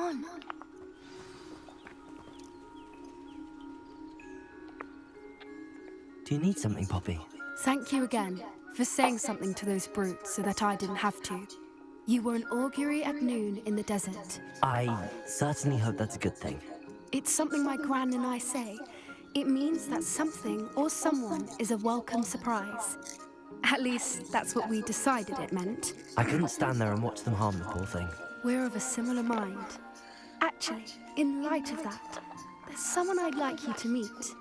on. Do you need something, Poppy? Thank you again for saying something to those brutes so that I didn't have to. You were an augury at noon in the desert. I certainly hope that's a good thing. It's something my gran and I say. It means that something or someone is a welcome surprise. At least, that's what we decided it meant. I couldn't stand there and watch them harm the poor thing. We're of a similar mind. Actually, in light of that, there's someone I'd like you to meet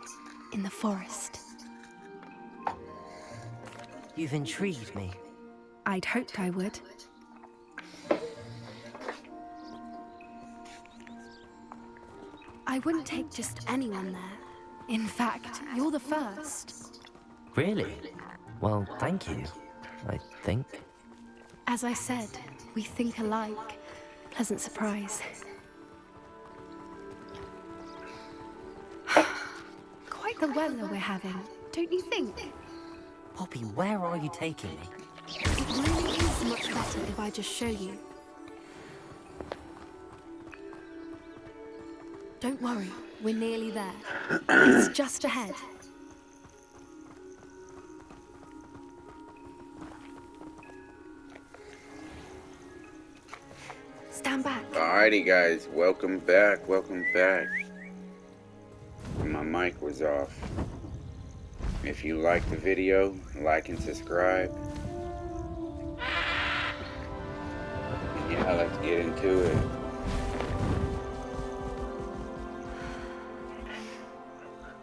in the forest. You've intrigued me. I'd hoped I would. I wouldn't take just anyone there. In fact, you're the first. Really? Well, thank you, I think. As I said, we think alike. Pleasant surprise. Quite the weather we're having, don't you think? Poppy, where are you taking me? It really is much better if I just show you. Don't worry, we're nearly there. It's just ahead. Stand back. Alrighty guys, welcome back. My mic was off. If you like the video, like and subscribe. And yeah, let's get into it.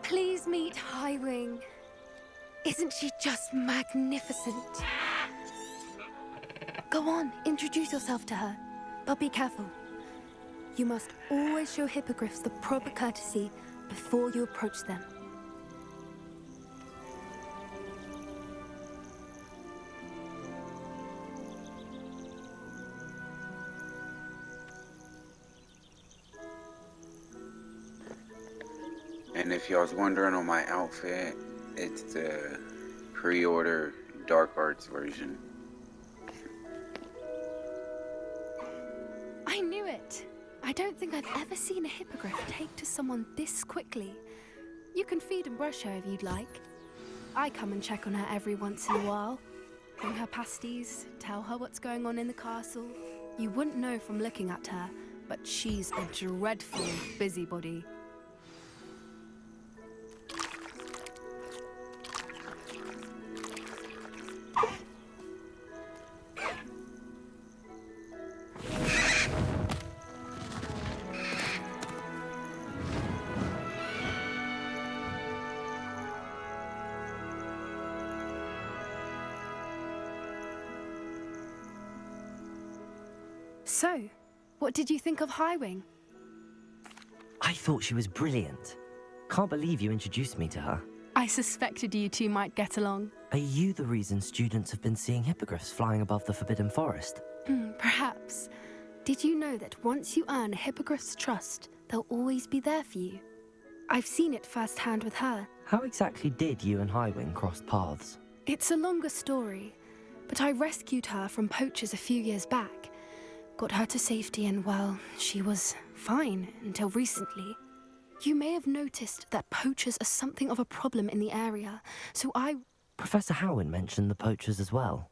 Please meet Highwing. Isn't she just magnificent? Go on, introduce yourself to her. But be careful. You must always show hippogriffs the proper courtesy before you approach them. And if y'all's wondering on my outfit, it's the pre-order Dark Arts version. I knew it. I don't think I've ever seen a hippogriff take to someone this quickly. You can feed and brush her if you'd like. I come and check on her every once in a while. Bring her pasties, tell her what's going on in the castle. You wouldn't know from looking at her, but she's a dreadful busybody. So, what did you think of Highwing? I thought she was brilliant. Can't believe you introduced me to her. I suspected you two might get along. Are you the reason students have been seeing hippogriffs flying above the Forbidden Forest? Perhaps. Did you know that once you earn a hippogriff's trust, they'll always be there for you? I've seen it firsthand with her. How exactly did you and Highwing cross paths? It's a longer story, but I rescued her from poachers a few years back. Got her to safety and, well, she was fine until recently. You may have noticed that poachers are something of a problem in the area, so Professor Howin mentioned the poachers as well.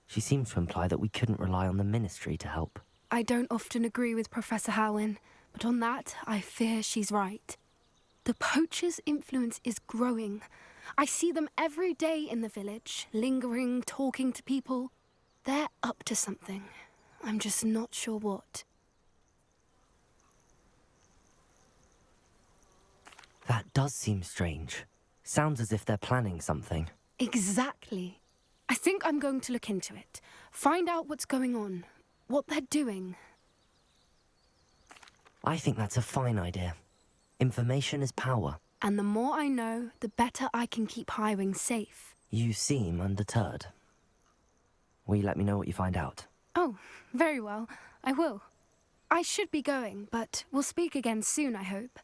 She seemed to imply that we couldn't rely on the ministry to help. I don't often agree with Professor Howin, but on that, I fear she's right. The poachers' influence is growing. I see them every day in the village, lingering, talking to people. They're up to something. I'm just not sure what. That does seem strange. Sounds as if they're planning something. Exactly. I think I'm going to look into it. Find out what's going on. What they're doing. I think that's a fine idea. Information is power. And the more I know, the better I can keep Highwing safe. You seem undeterred. Will you let me know what you find out? Oh, very well. I will. I should be going, but we'll speak again soon, I hope.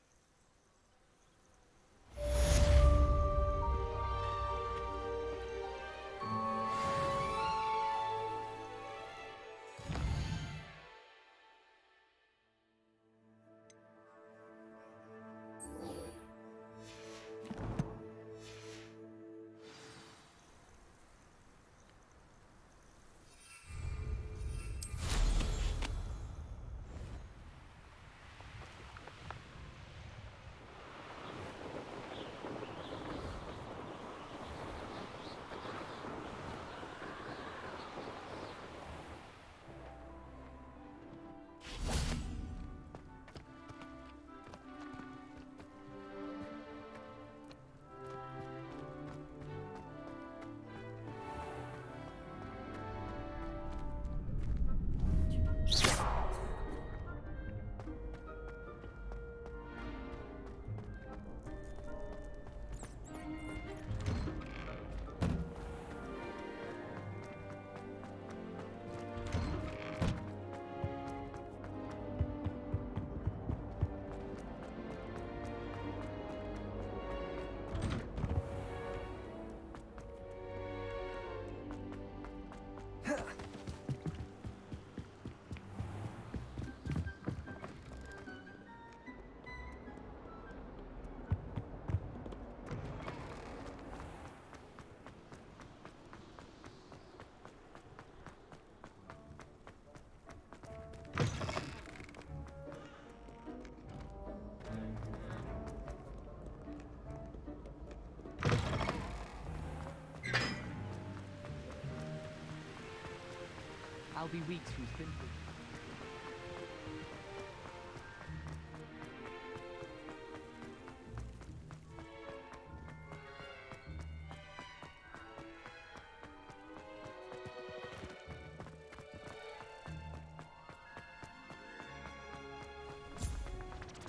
I'll be weeks from Springfield.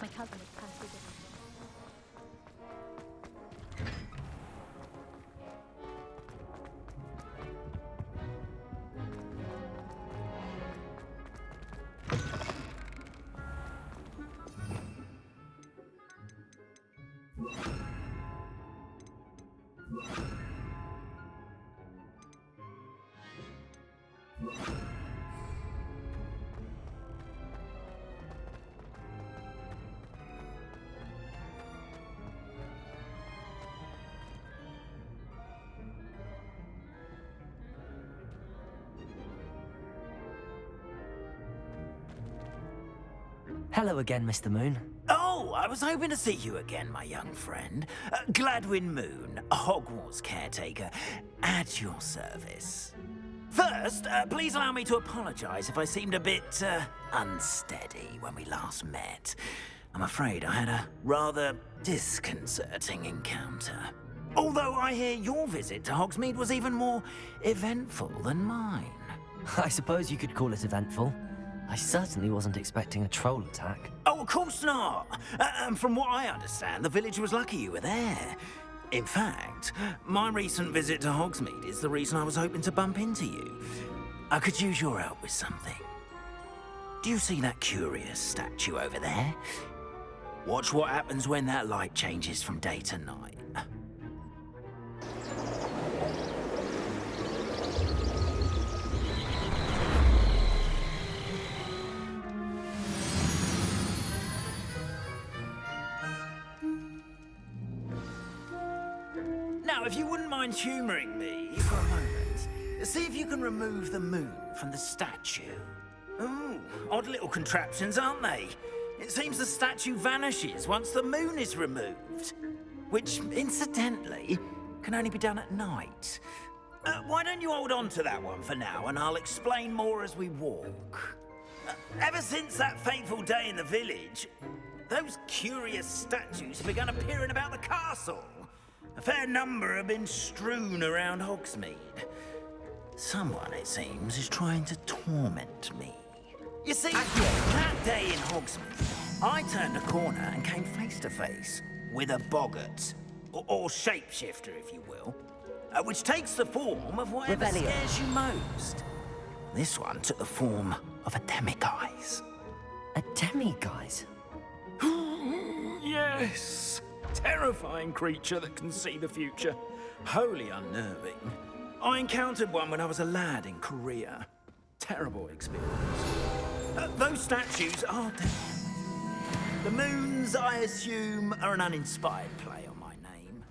My cousin is considered. Hello again, Mr. Moon. Oh, I was hoping to see you again, my young friend. Gladwin Moon, Hogwarts caretaker, at your service. First, please allow me to apologize if I seemed a bit, unsteady when we last met. I'm afraid I had a rather disconcerting encounter. Although I hear your visit to Hogsmeade was even more eventful than mine. I suppose you could call it eventful. I certainly wasn't expecting a troll attack. Oh, of course not. And from what I understand, the village was lucky you were there. In fact, my recent visit to Hogsmeade is the reason I was hoping to bump into you. I could use your help with something. Do you see that curious statue over there? Watch what happens when that light changes from day to night. Now, if you wouldn't mind humouring me for a moment, see if you can remove the moon from the statue. Ooh, odd little contraptions, aren't they? It seems the statue vanishes once the moon is removed. Which, incidentally, can only be done at night. Why don't you hold on to that one for now, and I'll explain more as we walk. Ever since that fateful day in the village, those curious statues have begun appearing about the castle. A fair number have been strewn around Hogsmeade. Someone, it seems, is trying to torment me. You see, that day in Hogsmeade, I turned a corner and came face to face with a boggart, or shapeshifter, if you will, which takes the form of whatever scares you most. This one took the form of a demiguise. A demiguise? Yes. Terrifying creature that can see the future. Wholly unnerving. I encountered one when I was a lad in Korea. Terrible experience. Those statues are dead. The moons, I assume, are an uninspired play on my name.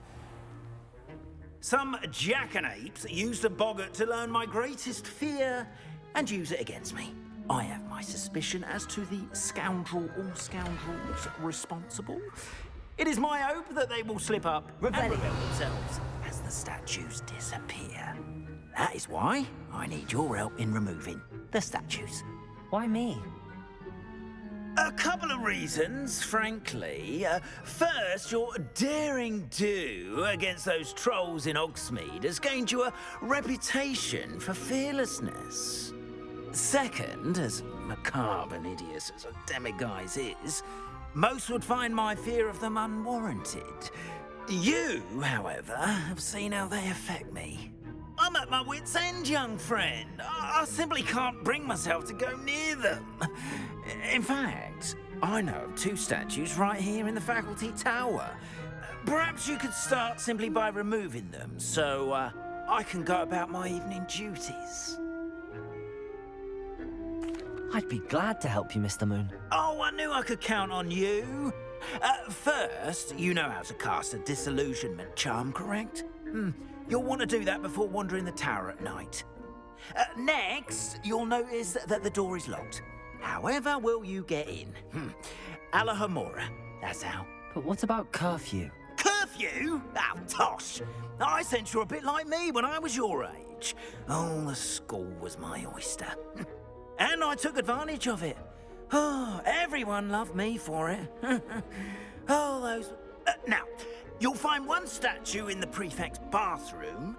Some jackanapes used a boggart to learn my greatest fear and use it against me. I have my suspicion as to the scoundrel or scoundrels responsible. It is my hope that they will slip up and reveal themselves as the statues disappear. That is why I need your help in removing the statues. Why me? A couple of reasons, frankly. First, your daring do against those trolls in Hogsmeade has gained you a reputation for fearlessness. Second, as macabre and hideous as a demiguise is, most would find my fear of them unwarranted. You, however, have seen how they affect me. I'm at my wit's end, young friend. I simply can't bring myself to go near them. In fact, I know of two statues right here in the faculty tower. Perhaps you could start simply by removing them, so I can go about my evening duties. I'd be glad to help you, Mr. Moon. Oh, I knew I could count on you. First, you know how to cast a disillusionment charm, correct? You'll want to do that before wandering the tower at night. Next, you'll notice that the door is locked. However will you get in? Alahomora, that's how. But what about curfew? Curfew? Oh, tosh. I sense you're a bit like me when I was your age. Oh, the school was my oyster. And I took advantage of it. Oh, everyone loved me for it. Oh, those... now, you'll find one statue in the prefect's bathroom.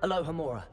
Aloha Mora.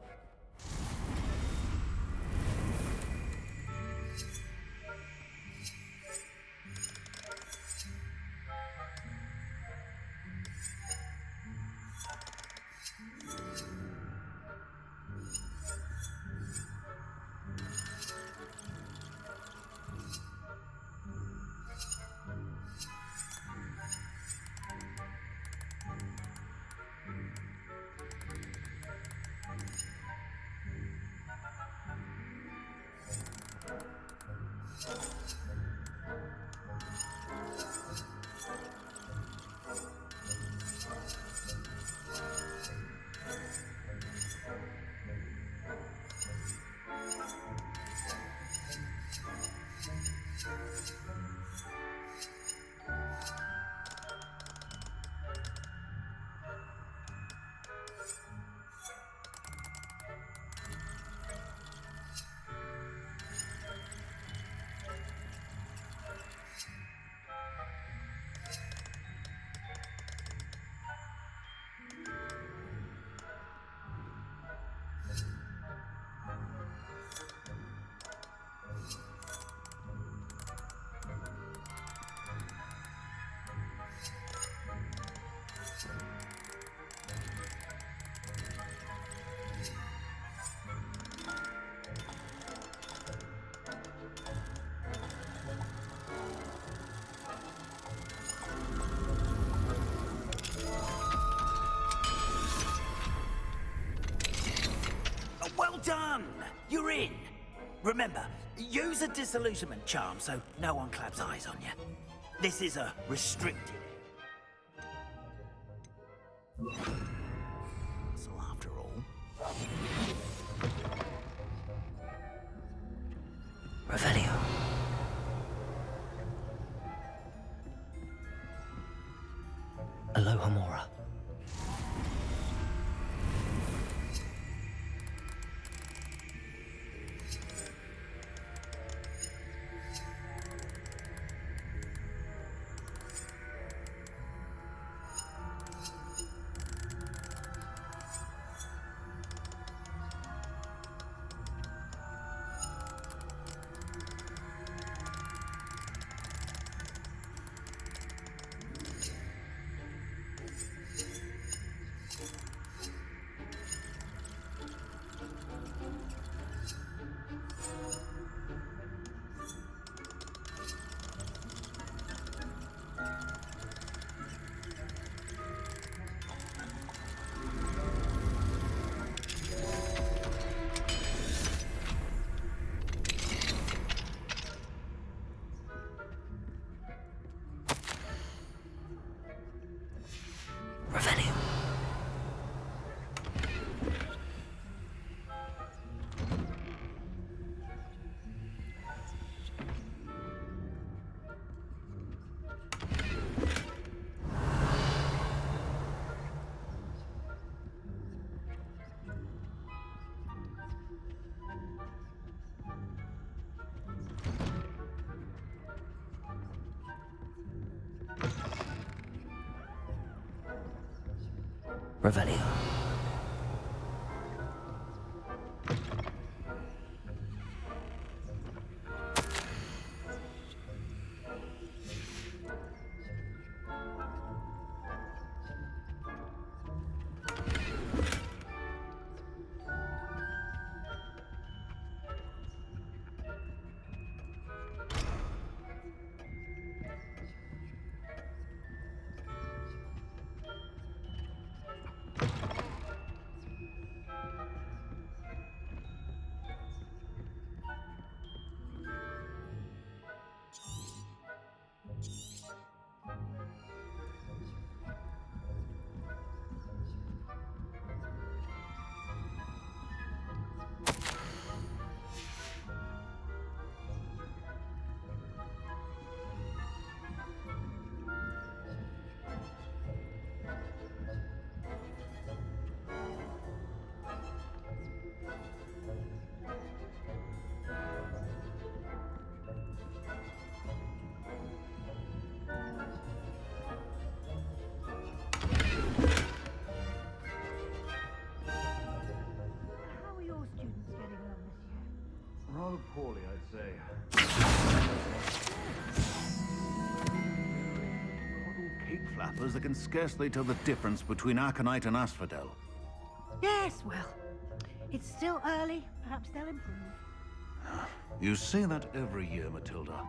Well done! You're in. Remember, use a disillusionment charm so no one claps eyes on you. This is a restricted castle after all. Revelio. Aloha Mora. Revelio. Revelio. flappers that can scarcely tell the difference between aconite and asphodel. Yes, well, it's still early. Perhaps they'll improve. You say that every year, Matilda.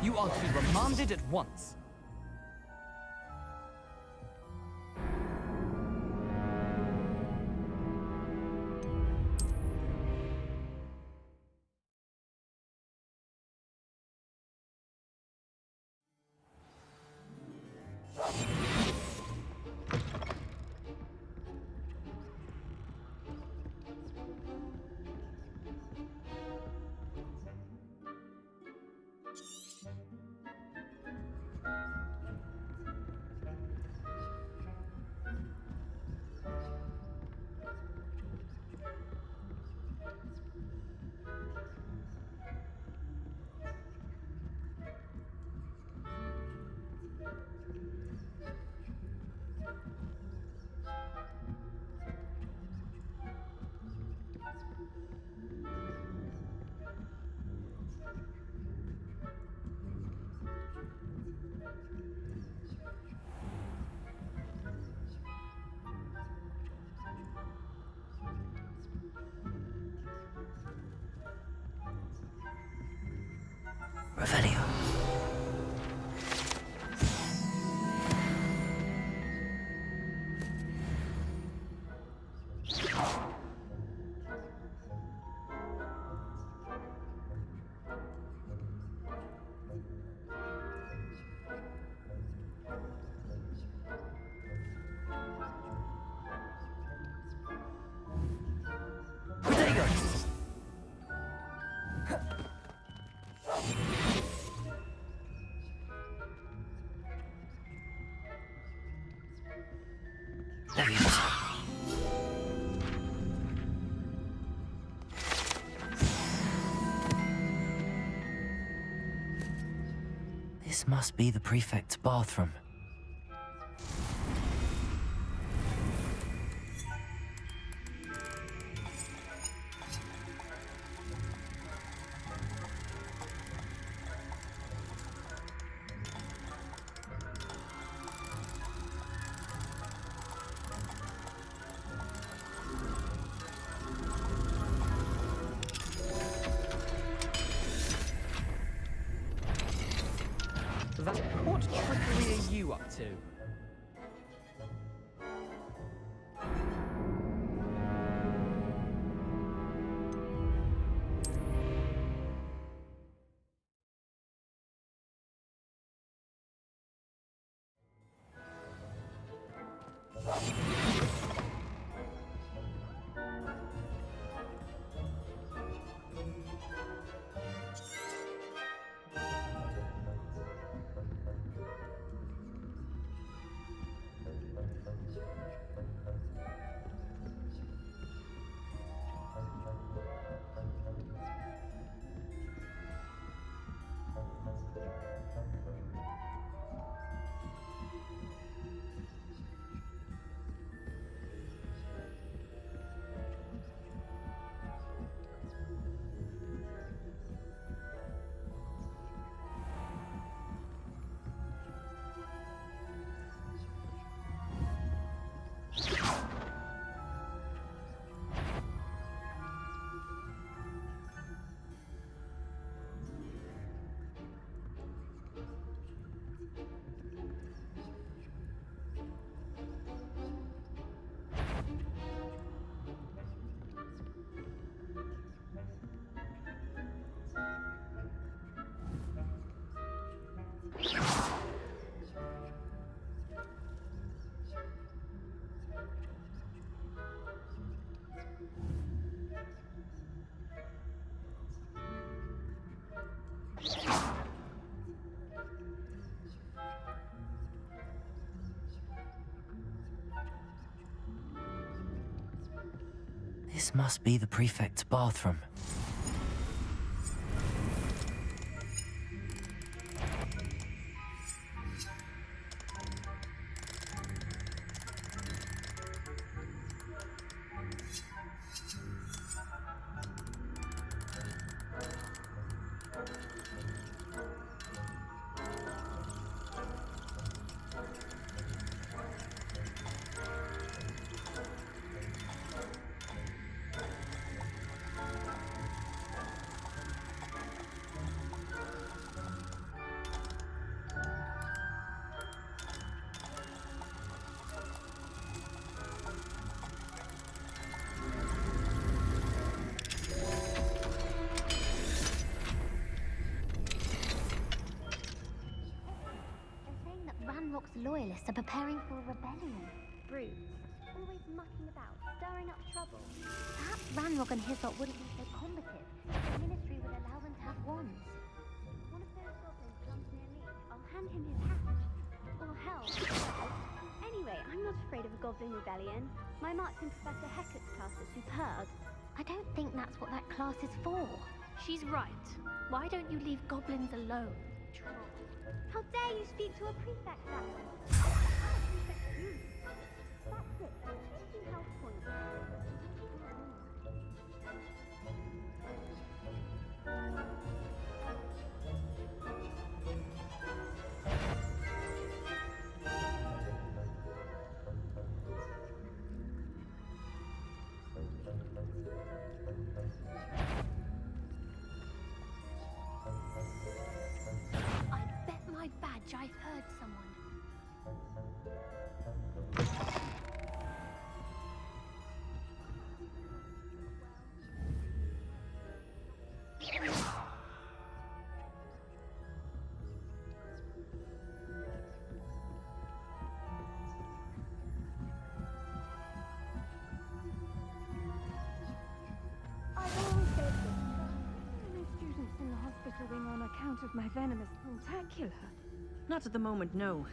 You are to be remanded at once. Revelio. Potatoes! Leviosa. This must be the prefect's bathroom. What trickery are you up to? This must be the prefect's bathroom. Ranrock's loyalists are preparing for a rebellion. Brutes. Always mucking about, stirring up trouble. Perhaps Ranrock and his lot wouldn't be so combative if the Ministry would allow them to have wands. One of those goblins comes near me, I'll hand him his hat. Or hell, anyway, I'm not afraid of a goblin rebellion. My marks in Professor Hecat's class are superb. I don't think that's what that class is for. She's right. Why don't you leave goblins alone? Troll. How dare you speak to a prefect that way? That's it. 50 health points. I'd bet my badge I heard someone. Students in the hospital wing on account of my venomous tentacular. Not at the moment, no.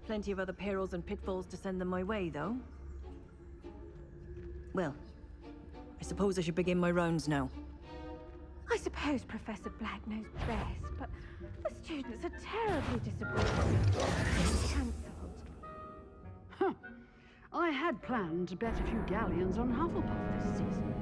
Plenty of other perils and pitfalls to send them my way, though. Well, I suppose I should begin my rounds now. I suppose Professor Black knows best, but the students are terribly disappointed. Cancelled. Huh. I had planned to bet a few galleons on Hufflepuff this season.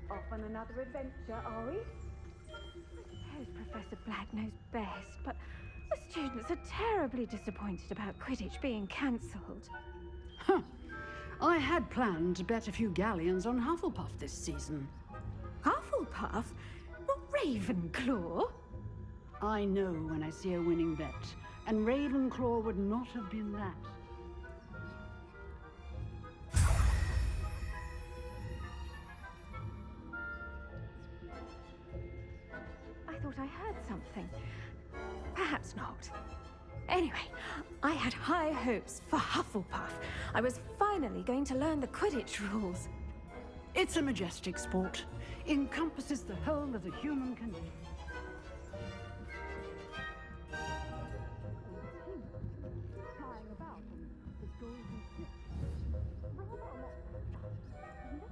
Off on another adventure, are we? I suppose Professor Black knows best, but the students are terribly disappointed about Quidditch being cancelled. Huh. I had planned to bet a few galleons on Hufflepuff this season. Hufflepuff? Not Ravenclaw? I know when I see a winning bet, and Ravenclaw would not have been that. I thought I heard something. Perhaps not. Anyway, I had high hopes for Hufflepuff. I was finally going to learn the Quidditch rules. It's a majestic sport. Encompasses the whole of the human condition. Flying about and the golden snitch. Rather a lot of stuff, isn't it?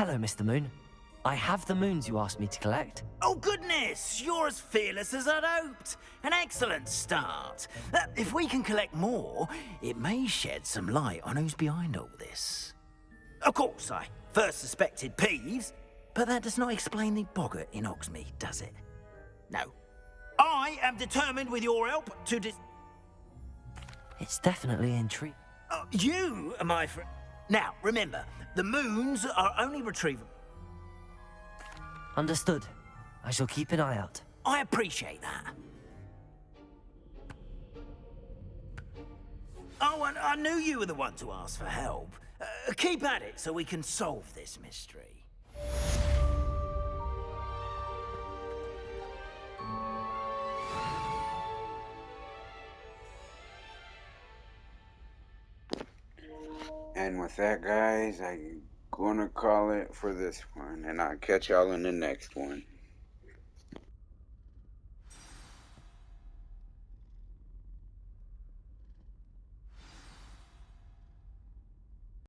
Hello, Mr. Moon. I have the moons you asked me to collect. Oh, goodness! You're as fearless as I'd hoped. An excellent start. If we can collect more, it may shed some light on who's behind all this. Of course, I first suspected Peeves, but that does not explain the boggart in Hogsmeade, does it? No. I am determined with your help to It's definitely intriguing. you, my friend. Now, remember, the moons are only retrievable. Understood. I shall keep an eye out. I appreciate that. Oh, and I knew you were the one to ask for help. Keep at it so we can solve this mystery. And with that, guys, I'm gonna call it for this one, and I'll catch y'all in the next one.